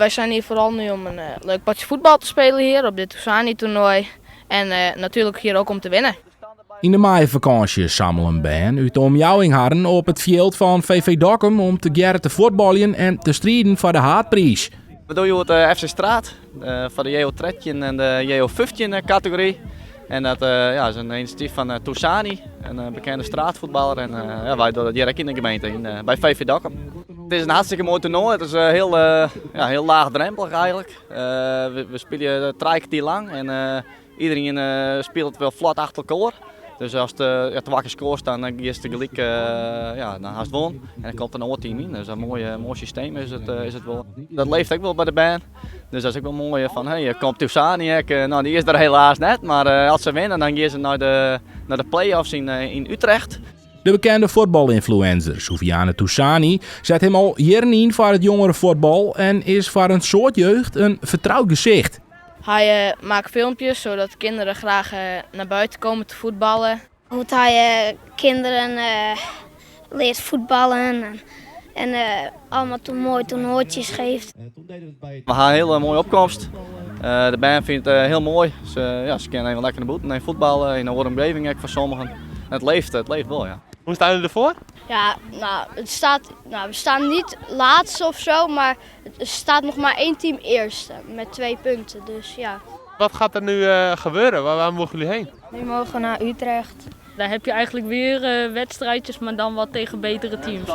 Wij zijn hier vooral nu om een leuk potje voetbal te spelen hier op dit Toussani-toernooi. En natuurlijk hier ook om te winnen. In de maaivakantie sammelen Ben uit de omjouwing harren op het veld van VV Dokkum om te gerren te voetballen en te strijden voor de haatprijs. We doen het FC Straat voor de JO13 en de JO15 categorie. En dat is een initiatief van Toussani, een bekende straatvoetballer. En wij doen dat direct in de gemeente, bij VV Dokkum. Het is een hartstikke mooi toernooi. Het is heel laagdrempelig eigenlijk. We spelen 3 kwartier lang en iedereen speelt wel vlot achter elkaar. Dus als de wakker scoort, dan is het gelijk, dan haast het won. En dan komt er een oor team in. Dus een mooi systeem is het wel. Dat leeft ook wel bij de band. Dus dat is ook wel mooi van, hey, komt Toussani. Nou, die is er helaas net. Maar als ze winnen, dan gaan ze naar de play-offs in Utrecht. De bekende voetbalinfluencer Soufiane Toussani zet hem al jaren in voor het jongere voetbal en is voor een soort jeugd een vertrouwd gezicht. Hij maakt filmpjes zodat kinderen graag naar buiten komen te voetballen. Hoe hij kinderen leert voetballen en allemaal mooie toernooitjes geeft. We gaan een hele mooie opkomst. De band vindt het heel mooi. Ze kennen even lekker naar buiten en voetballen in een omgeving voor sommigen. Het leeft wel, ja. Hoe staan jullie ervoor? Ja, we staan niet laatste of zo, maar er staat nog maar 1 team eerste met 2 punten. Dus ja. Wat gaat er nu gebeuren? Waar mogen jullie heen? Nu mogen we naar Utrecht. Daar heb je eigenlijk weer wedstrijdjes, maar dan wat tegen betere teams.